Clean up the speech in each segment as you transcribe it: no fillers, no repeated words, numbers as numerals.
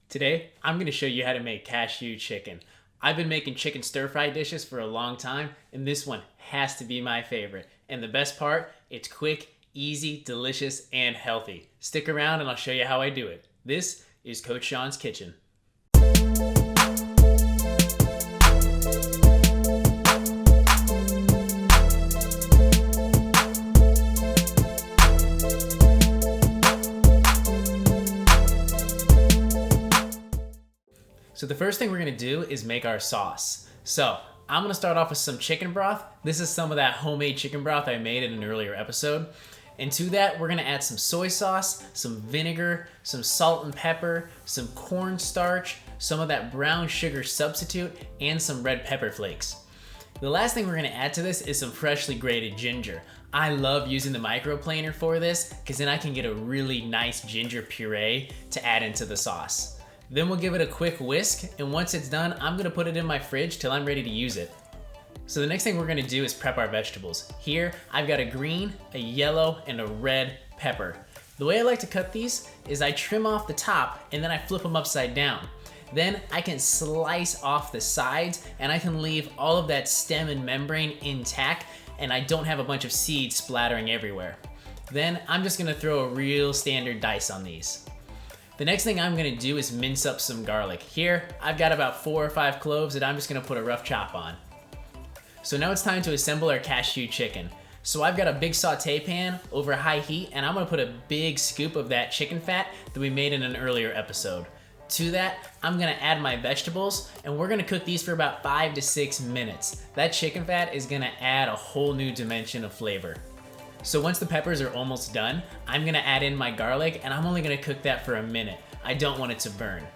Today, I'm going to show you how to make cashew chicken. I've been making chicken stir-fry dishes for a long time, and this one has to be my favorite. And the best part, it's quick, easy, delicious, and healthy. Stick around and I'll show you how I do it. This is Coach Sean's Kitchen. So the first thing we're gonna do is make our sauce. So I'm gonna start off with some chicken broth. This is some of that homemade chicken broth I made in an earlier episode. And to that, we're gonna add some soy sauce, some vinegar, some salt and pepper, some cornstarch, some of that brown sugar substitute, and some red pepper flakes. The last thing we're gonna add to this is some freshly grated ginger. I love using the microplaner for this because then I can get a really nice ginger puree to add into the sauce. Then we'll give it a quick whisk, and once it's done, I'm gonna put it in my fridge till I'm ready to use it. So the next thing we're gonna do is prep our vegetables. Here, I've got a green, a yellow, and a red pepper. The way I like to cut these is I trim off the top and then I flip them upside down. Then I can slice off the sides and I can leave all of that stem and membrane intact, and I don't have a bunch of seeds splattering everywhere. Then I'm just gonna throw a real standard dice on these. The next thing I'm gonna do is mince up some garlic. Here, I've got about 4 or 5 cloves that I'm just gonna put a rough chop on. So now it's time to assemble our cashew chicken. So I've got a big saute pan over high heat, and I'm gonna put a big scoop of that chicken fat that we made in an earlier episode. To that, I'm gonna add my vegetables, and we're gonna cook these for about 5 to 6 minutes. That chicken fat is gonna add a whole new dimension of flavor. So once the peppers are almost done, I'm gonna add in my garlic, and I'm only gonna cook that for a minute. I don't want it to burn.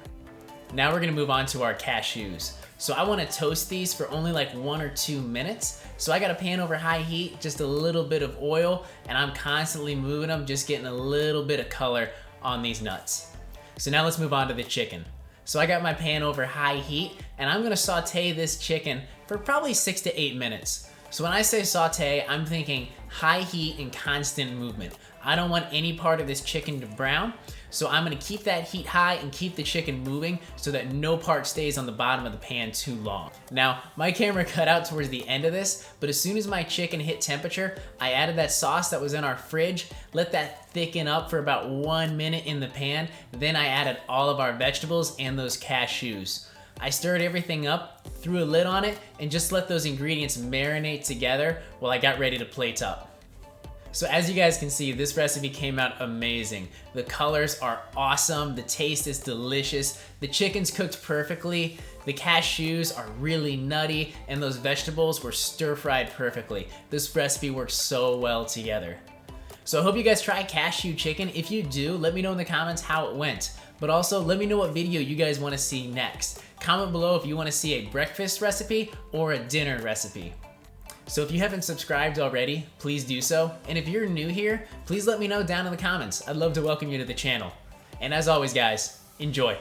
Now we're gonna move on to our cashews. So I wanna toast these for only like 1 or 2 minutes. So I got a pan over high heat, just a little bit of oil, and I'm constantly moving them, just getting a little bit of color on these nuts. So now let's move on to the chicken. So I got my pan over high heat, and I'm gonna saute this chicken for probably 6 to 8 minutes. So when I say saute, I'm thinking high heat and constant movement. I don't want any part of this chicken to brown, so I'm gonna keep that heat high and keep the chicken moving so that no part stays on the bottom of the pan too long. Now, my camera cut out towards the end of this, but as soon as my chicken hit temperature, I added that sauce that was in our fridge, let that thicken up for about 1 minute in the pan, then I added all of our vegetables and those cashews. I stirred everything up, threw a lid on it, and just let those ingredients marinate together while I got ready to plate up. So as you guys can see, this recipe came out amazing. The colors are awesome, the taste is delicious, the chicken's cooked perfectly, the cashews are really nutty, and those vegetables were stir-fried perfectly. This recipe works so well together. So I hope you guys try cashew chicken. If you do, let me know in the comments how it went. But also, let me know what video you guys want to see next. Comment below if you want to see a breakfast recipe or a dinner recipe. So if you haven't subscribed already, please do so. And if you're new here, please let me know down in the comments. I'd love to welcome you to the channel. And as always, guys, enjoy.